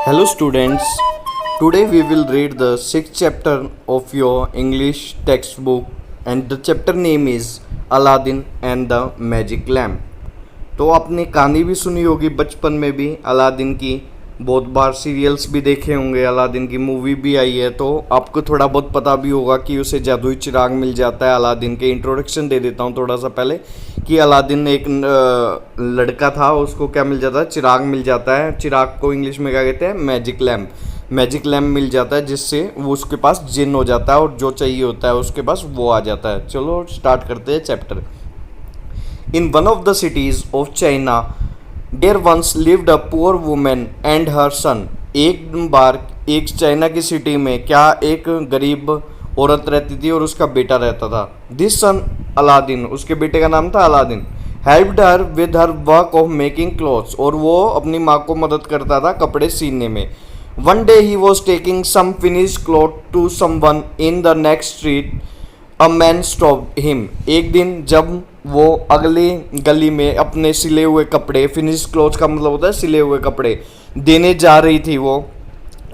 Hello students, today we will read the sixth chapter of your English textbook and the chapter name is Aladdin and the Magic Lamp। तो आपने कहानी भी सुनी होगी बचपन में भी अलादीन की, बहुत बार सीरियल्स भी देखे होंगे, अलादीन की मूवी भी आई है, तो आपको थोड़ा बहुत पता भी होगा कि उसे जादुई चिराग मिल जाता है। अलादीन के इंट्रोडक्शन दे देता हूँ थोड़ा सा पहले कि अलादीन एक लड़का था, उसको क्या मिल जाता है, चिराग मिल जाता है। चिराग को इंग्लिश में क्या कहते हैं, मैजिक लैम्प। मैजिक लैम्प मिल जाता है जिससे वो उसके पास जिन हो जाता है और जो चाहिए होता है उसके पास वो आ जाता है। चलो स्टार्ट करते हैं chapter. In one of the cities of China, there once lived a poor woman and her son. एक बार एक चाइना की सिटी में क्या एक गरीब औरत रहती थी और उसका बेटा रहता था। This son अलादीन, उसके बेटे का नाम था Aladdin. Helped her with her work of making clothes, और वो अपनी माँ को मदद करता था कपड़े सीने में। One day he was taking some finished cloth to someone in the next street. A man stopped him. एक दिन जब वो अगली गली में अपने सिले हुए कपड़े, फिनिश क्लोथ का मतलब होता है सिले हुए कपड़े, देने जा रही थी, वो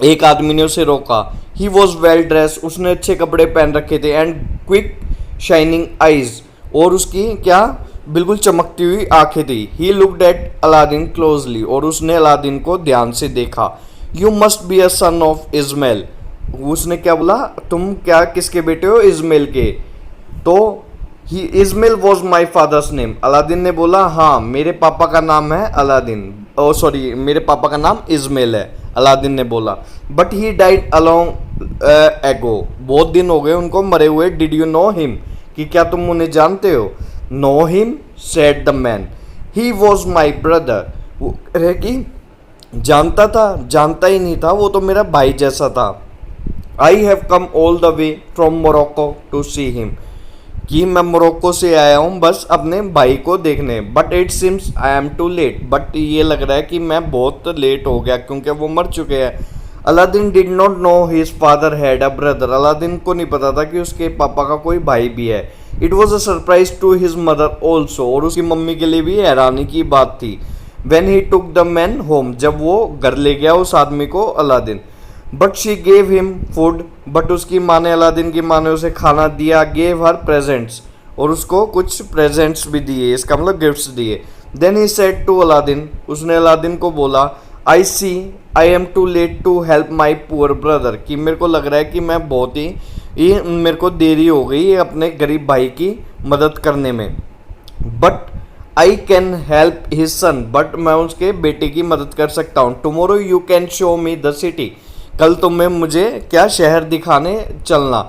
एक आदमी ने उसे रोका। ही वॉज वेल ड्रेस, उसने अच्छे कपड़े पहन रखे थे, एंड क्विक शाइनिंग आईज, और उसकी क्या बिल्कुल चमकती हुई आंखें थी। He looked at Aladdin closely, और उसने अलादीन को ध्यान से देखा। You must be a son of Ismail, उसने क्या बोला, तुम क्या किसके बेटे हो, इजमेल के। तो he Ismail was my father's name, Aladdin ने बोला हाँ मेरे पापा का नाम है अलादीन, ओ सॉरी मेरे पापा का नाम इजमेल है, अलादीन ने बोला। बट ही डाइड अलोंग एगो, बहुत दिन हो गए उनको मरे हुए। डिड यू नो हिम, कि क्या तुम उन्हें जानते हो। Know him said the man, he was my brother, वो कह कि जानता था, जानता ही नहीं था, वो तो मेरा भाई जैसा था। I have come all the way from Morocco to see him, कि मैं मोरक्को से आया हूँ बस अपने भाई को देखने। But it seems I am too late, but ये लग रहा है कि मैं बहुत लेट हो गया क्योंकि वो मर चुके हैं। Aladdin did not know his father had a brother, Aladdin को नहीं पता था कि उसके पापा का कोई भाई भी है। It was a surprise to his mother also, और उसकी मम्मी के लिए भी हैरानी की बात थी। When he took the man home, जब वो घर ले गया उस आदमी को Aladdin. But she gave him food, but उसकी माँ ने, अलादीन की माँ ने उसे खाना दिया। गेव हर प्रेजेंट्स, और उसको कुछ प्रेजेंट्स भी दिए, इसका मतलब गिफ्ट्स दिए। Then he said to Aladdin, उसने अलादीन को बोला, I see I am too late to help my poor brother, कि मेरे को लग रहा है कि मैं बहुत ही मेरे को देरी हो गई है अपने गरीब भाई की मदद करने में। But I can help his son, but मैं उसके बेटे की मदद कर सकता हूँ। Tomorrow you can show me the city, कल तुम्हें मुझे क्या शहर दिखाने चलना।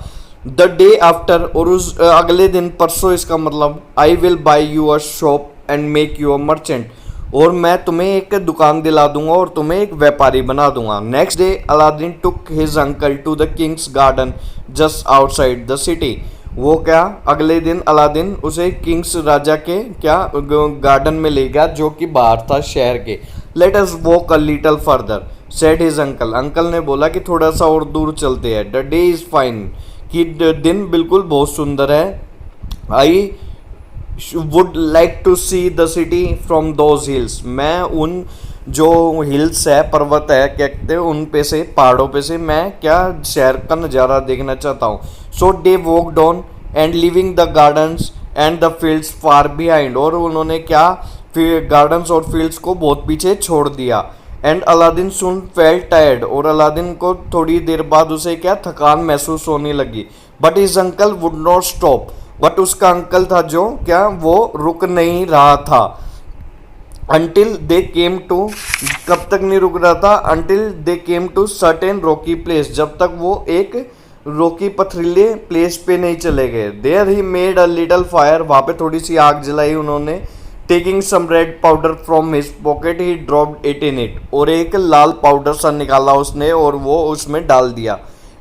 द डे आफ्टर, और उस अगले दिन, परसों इसका मतलब। I will by you a shop and make you a merchant, और मैं तुम्हें एक दुकान दिला दूंगा और तुम्हें एक व्यापारी बना दूंगा। Next day Aladdin took his uncle to the king's garden just outside the city, वो क्या अगले दिन अलादीन उसे किंग्स राजा के क्या गार्डन में ले गया जो कि बाहर था शहर के। Let us walk a little further said his uncle, uncle ने बोला कि थोड़ा सा और दूर चलते हैं। द डे इज फाइन, कि दिन बिल्कुल बहुत सुंदर है। I would like to see the city from those hills, मैं उन जो हिल्स है, पर्वत है कहते हैं, उन पे से, पहाड़ों पे से मैं क्या शहर का नज़ारा देखना चाहता हूँ। So they walked on and living the gardens and the fields far behind, और उन्होंने क्या गार्डन्स और फील्ड्स को बहुत पीछे छोड़ दिया। And Aladdin soon felt tired, और अलादीन को थोड़ी देर बाद उसे क्या थकान महसूस होने लगी। But his uncle would not stop, but उसका अंकल था जो क्या वो रुक नहीं रहा था। अंटिल दे केम टू, कब तक नहीं रुक रहा था, until they came to certain rocky place, जब तक वो एक रॉकी पथरीले प्लेस पे नहीं चले गए। There he made a little fire, वहाँ पे थोड़ी सी आग जलाई उन्होंने। Taking some red powder from his pocket he dropped it in it, और एक लाल पाउडर सा निकाला उसने और वो उसमें डाल दिया।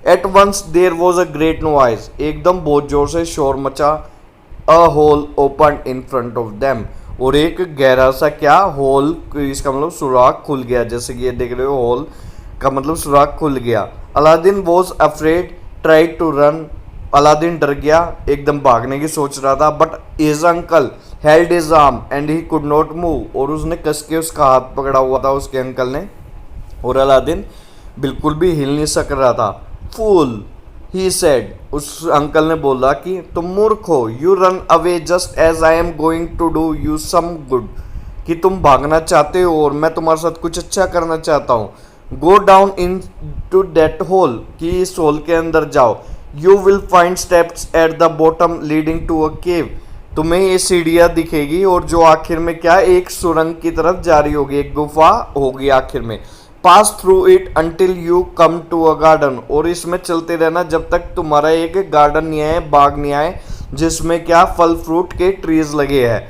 At once there was a great noise, एकदम बहुत जोर से शोर मचा। A hole open in front of them, और एक गहरा सा क्या होल, इसका मतलब सुराख खुल गया, जैसे कि ये देख रहे हो होल का मतलब सुराख खुल गया। Aladdin was afraid try to run, Aladdin डर गया, एकदम भागने की सोच रहा था। But his uncle held his arm and he could not move, और उसने कस के उसका हाथ पकड़ा हुआ था उसके अंकल ने, और अलादीन बिल्कुल भी हिल नहीं सक रहा था। फूल, ही सेड, उस अंकल ने बोला कि तुम मूर्ख हो। You run away just as I am going to do you some good, कि तुम भागना चाहते हो और मैं तुम्हारे साथ कुछ अच्छा करना चाहता हूँ। Go down into that hole, कि इस होल के अंदर जाओ। You will find steps at the bottom leading to a cave, तुम्हें ये सीढ़ियाँ दिखेगी और जो आखिर में क्या एक सुरंग की तरफ जा रही होगी, एक गुफा होगी आखिर में। Pass through it until you come to a garden, और इसमें चलते रहना जब तक तुम्हारा एक गार्डन नहीं आए, बाग नहीं आए, जिसमें क्या फल फ्रूट के ट्रीज लगे हैं।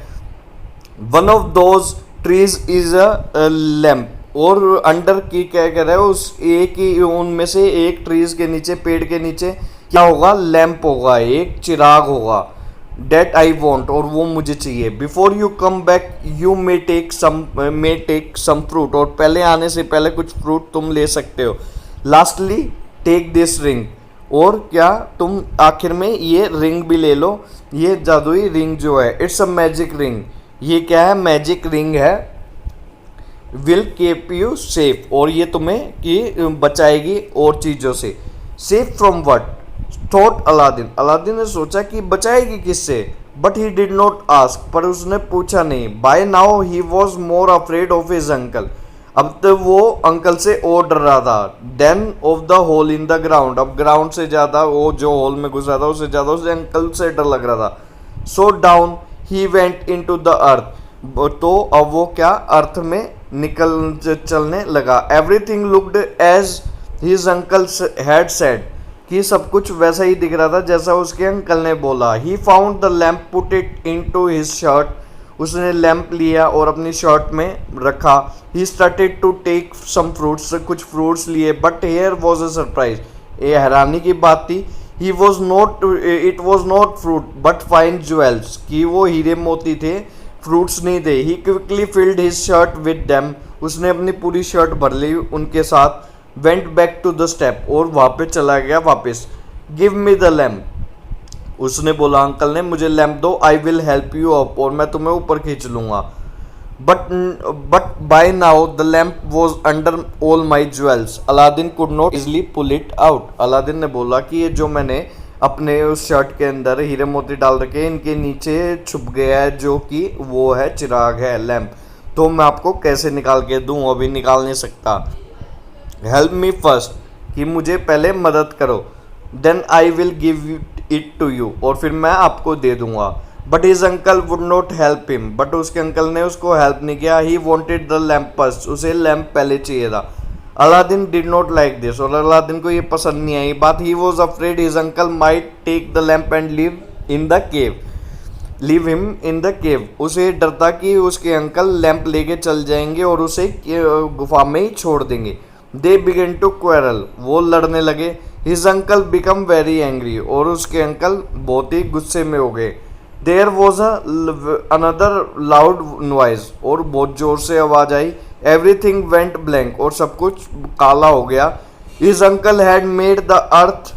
One of those trees is a lamp, और अंडर की क्या कह रहे हो, उस एक ही उनमें से एक ट्रीज के नीचे, पेड़ के नीचे क्या होगा, लैम्प होगा, एक चिराग होगा। डेट आई वॉन्ट, और वो मुझे चाहिए। Before you come back you may take some fruit, और पहले आने से पहले कुछ फ्रूट तुम ले सकते हो। लास्टली टेक दिस रिंग, और क्या तुम आखिर में ये रिंग भी ले लो, ये जादुई रिंग जो है, इट्स अ मैजिक रिंग, ये क्या है, मैजिक रिंग है। विल कीप यू सेफ, और ये तुम्हें कि बचाएगी और चीज़ों से। Safe from what, thought Aladdin, Aladdin ने सोचा कि बचाएगी किससे। But he did not ask, पर उसने पूछा नहीं। By now he was more afraid of his uncle, अब तो वो अंकल से और डर रहा था। Then of the hole in the ground, अब ग्राउंड से ज़्यादा, वो जो होल में घुस रहा था उससे ज़्यादा उसे अंकल से डर लग रहा था। So down he went into the earth, तो अब वो क्या अर्थ में निकल चलने लगा। Everything looked as his uncle had said, कि सब कुछ वैसा ही दिख रहा था जैसा उसके अंकल ने बोला। He found the lamp, put it into his shirt, उसने लैम्प लिया और अपनी शर्ट में रखा। He started to take some fruits, कुछ फ्रूट्स लिए। But here was a surprise, ये हैरानी की बात थी। He was not, it was not fruit but fine jewels, कि वो हीरे मोती थे, फ्रूट्स नहीं थे। He quickly filled his shirt with them, उसने अपनी पूरी शर्ट भर ली उनके साथ। Went back to the step, और वहाँ पे चला गया वापस। गिव मी द लैम्प, उसने बोला अंकल ने, मुझे लैम्प दो। I will help you up, और मैं तुम्हें ऊपर खींच लूँगा। But by now the lamp was under all my jewels, Aladdin could not easily pull it out. Aladdin ने बोला कि ये जो मैंने अपने उस शर्ट के अंदर हीरे मोती डाल रखे, इनके नीचे छुप गया है, जो कि वो है चिराग है, लैम्प, तो मैं आपको कैसे निकाल के दूँ, अभी निकाल नहीं सकता। हेल्प मी फर्स्ट, कि मुझे पहले मदद करो। Then I will give it to you, और फिर मैं आपको दे दूंगा। But his uncle would not help him, but उसके अंकल ने उसको हेल्प नहीं किया। He wanted the lamp first, उसे लैम्प पहले चाहिए था। Aladdin did not like this, और अलादीन को ये पसंद नहीं आई बात। He was afraid his uncle might take the lamp and leave in the cave, leave him in the केव, उसे डर था कि उसके अंकल लैंप लेके चल जाएंगे और उसे गुफा में ही छोड़ देंगे। दे बिगेन टू क्वेरल, वो लड़ने लगे। His uncle become very angry, और उसके अंकल बहुत ही गुस्से में हो गए। There was another loud noise, और बहुत जोर से आवाज आई। एवरीथिंग वेंट ब्लैंक, और सब कुछ काला हो गया। His uncle had made the earth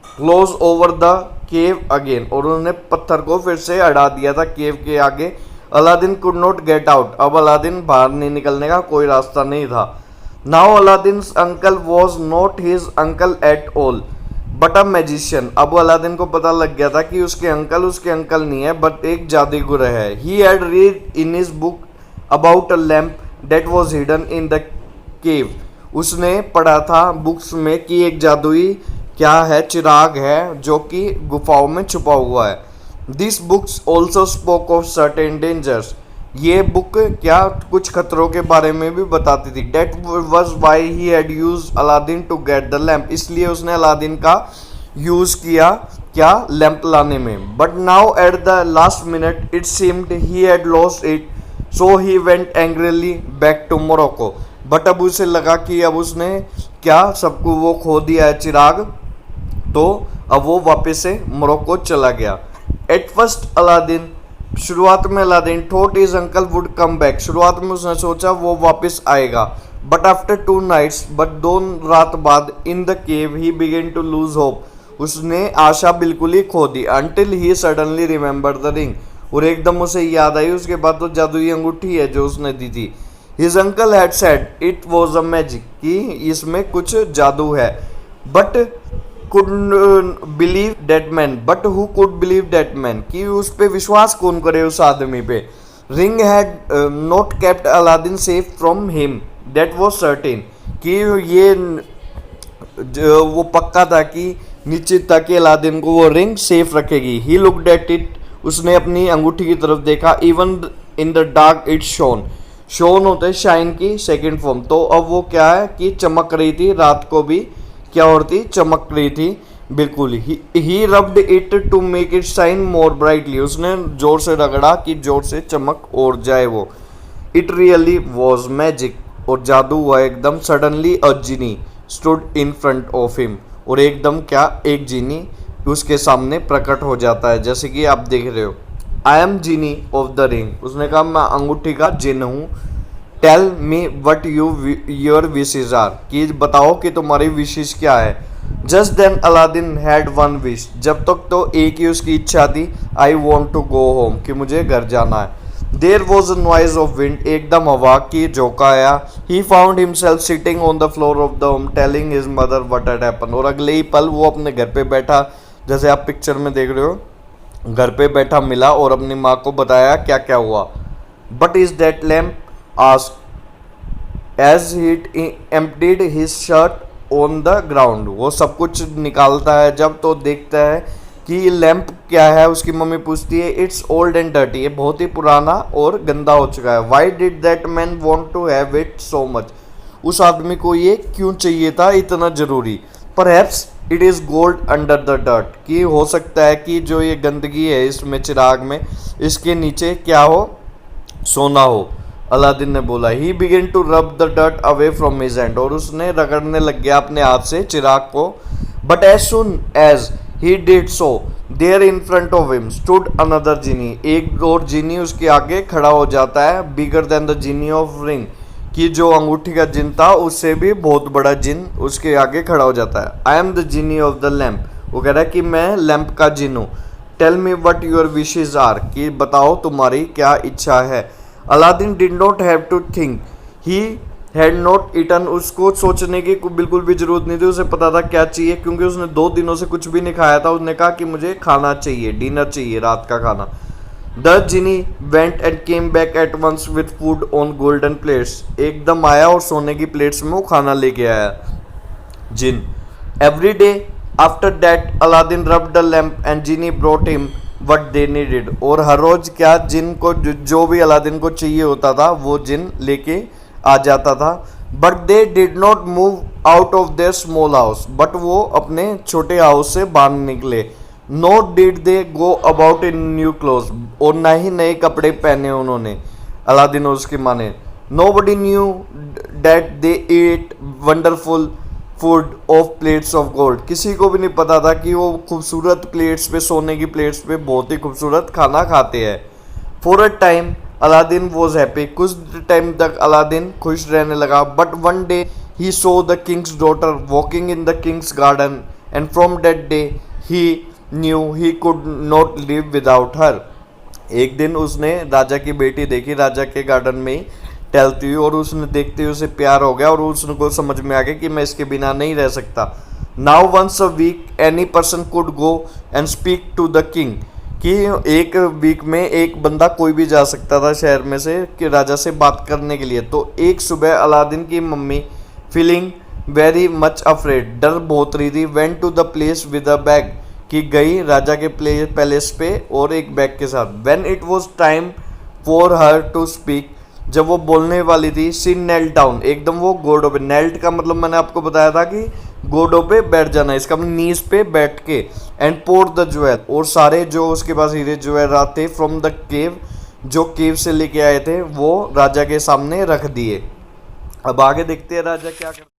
close over the cave again, और उन्होंने पत्थर को फिर से अड़ा दिया था केव के आगे। Aladdin could not get out, अब अलादीन बाहर नहीं निकलने का कोई रास्ता नहीं था। Now Aladdin's uncle was not his uncle at all but a magician, अब अलादीन को पता लग गया था कि उसके अंकल नहीं है बट एक जादूगर है। He had read in his book about a lamp that was hidden in the केव, उसने पढ़ा था बुक्स में कि एक जादुई क्या है, चिराग है जो कि गुफाओं में छुपा हुआ है। This books also spoke of certain dangers, ये बुक क्या कुछ खतरों के बारे में भी बताती थी। That was why he had use Aladdin to get the lamp, इसलिए उसने अलादीन का यूज किया क्या लैम्प लाने में। But now at the last minute it seemed he had lost it, so he went angrily back to Morocco, बट अब उसे लगा कि अब उसने क्या सबको वो खो दिया है चिराग, तो अब वो वापस से मोरक्को चला गया। एट फर्स्ट अलादीन, शुरुआत में Aladdin thought his uncle would come back, शुरुआत में उसने सोचा वो वापस आएगा। बट आफ्टर 2 नाइट्स, बट 2 रात बाद in the cave he began to lose hope, उसने आशा बिल्कुल ही खो दी। Until he suddenly remember the ring, और एकदम उसे याद आई उसके बाद तो जादुई अंगूठी है जो उसने दी थी। His uncle had said it was a magic, कि इसमें कुछ जादू है। But could believe that man, but who could believe that man, कि उस पे विश्वास कौन करे उस आदमी पे। Ring had not kept Aladdin safe from him, that was certain, कि ये वो पक्का था कि निश्चित था कि अलादीन को वो रिंग सेफ रखेगी। ही लुक्ड एट इट, उसने अपनी अंगूठी की तरफ देखा। Even in the dark it shown, shown होता है शाइन की सेकंड फॉर्म, तो अब वो क्या है कि चमक रही थी, रात को भी क्या और थी, चमक रही थी बिल्कुल। He rubbed it to make it shine more brightly, उसने जोर से रगड़ा कि जोर से चमक और जाए वो। इट रियली वॉज मैजिक, और जादू हुआ एकदम। Suddenly a genie stood in front of him, और एकदम क्या, एक जीनी उसके सामने प्रकट हो जाता है, जैसे कि आप देख रहे हो। I am genie of the ring, उसने कहा मैं अंगूठी का जिन हूँ। Tell me what your wishes are, कि बताओ कि तुम्हारी विशेष क्या है। Just then Aladdin had one wish, जब तक तो एक ही उसकी इच्छा थी। I want to go home, कि मुझे घर जाना है। There was a noise of wind, एकदम हवा की झोंका आया। He found himself sitting on the floor of the home telling his mother what had happen, और अगले ही पल वो अपने घर पे बैठा, जैसे आप पिक्चर में देख रहे हो, घर पे बैठा मिला और अपनी माँ को बताया क्या क्या हुआ। But is that lamp asked as he emptied his shirt on the ground, वो सब कुछ निकालता है जब तो देखता है कि ये लैंप क्या है। उसकी मम्मी पूछती है इट्स ओल्ड एंड डर्टी, ये बहुत ही पुराना और गंदा हो चुका है। Why did that man want to have it so much, उस आदमी को ये क्यों चाहिए था इतना जरूरी। Perhaps it is gold under the dirt, कि हो सकता है कि जो ये गंदगी है इसमें चिराग में, इसके नीचे क्या हो, सोना हो। अलादीन ने बोला। He began to rub the dirt away from his hand, और उसने रगड़ने लग गया अपने हाथ से चिराग को। But as soon as he did so there in front of him stood another genie, एक और जीनी उसके आगे खड़ा हो जाता है। Bigger than the genie of ring, कि जो अंगूठी का जिन था उससे भी बहुत बड़ा जिन उसके आगे खड़ा हो जाता है। I am the genie of the lamp, वो कह रहा है कि मैं लैम्प का जिन हूँ। Tell me what your wishes are, कि बताओ तुम्हारी क्या इच्छा है। Aladdin did not have to think, he had not eaten, उसको सोचने की बिल्कुल भी जरूरत नहीं थी, उसे पता था क्या चाहिए, क्योंकि उसने 2 दिनों से कुछ भी नहीं खाया था। उसने कहा कि मुझे खाना चाहिए, डिनर चाहिए, रात का खाना। The genie went and came back at once with food on golden plates, एकदम आया और सोने की प्लेट्स में वो खाना लेके आया जिन। Every day after that Aladdin rubbed the lamp and genie brought him what they needed, और हर रोज क्या जिन को जो भी अलादीन को चाहिए होता था वो जिन लेके आ जाता था। But they did not move out of their small house, but वो अपने छोटे हाउस से बाहर निकले। No did they go about in new cloth, और ना ही नए कपड़े पहने उन्होंने, अलादीन और उसकी माँ ने। Nobody knew that they ate wonderful food of plates of gold, किसी को भी नहीं पता था कि वो खूबसूरत प्लेट्स पे, सोने की प्लेट्स पे बहुत ही खूबसूरत खाना खाते हैं। For a time Aladdin was happy, कुछ टाइम तक अलादीन खुश रहने लगा। But one day he so the Kings daughter walking in the king's garden, and from that day he new he could not live without her. एक दिन उसने राजा की बेटी देखी राजा के गार्डन में ही टहलती हुई, और उसने देखते हुए उसे प्यार हो गया, और उसको समझ में आ गया कि मैं इसके बिना नहीं रह सकता। Now once a week any person could go and speak to the king, कि एक वीक में एक बंदा कोई भी जा सकता था शहर में से कि राजा से बात करने के लिए। तो एक सुबह अलादीन की mummy feeling very much afraid, डर बहुत रही थी, went to the place with a bag, कि गई राजा के पैलेस पे और एक बैग के साथ। When it was time for her to speak, जब वो बोलने वाली थी, शी नेल्ट डाउन, एकदम वो गोडों पे, नेल्ट का मतलब मैंने आपको बताया था कि गोडों पे बैठ जाना, इसका मतलब नीज पे बैठ के। एंड पोर द ज्वेल, और सारे जो उसके पास हीरे ज्वेलरात थे फ्रॉम द केव, जो केव से लेके आए थे वो राजा के सामने रख दिए। अब आगे देखते हैं राजा क्या करते।